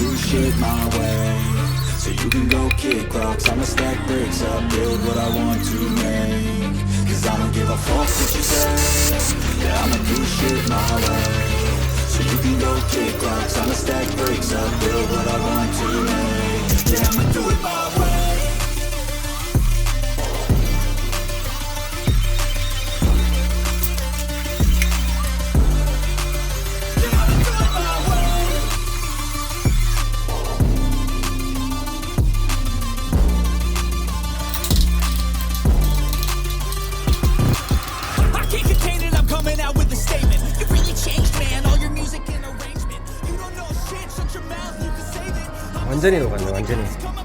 do shit my way. So you can go kick rocks, I'ma stack bricks up, build what I want to make. Cause I don't give a fuck what you say. Yeah, I'ma do shit my way. So you can go kick rocks, I'ma stack bricks up, build what I want to make. Yeah, I'ma do it my way. 완전히 녹았네, 완전히.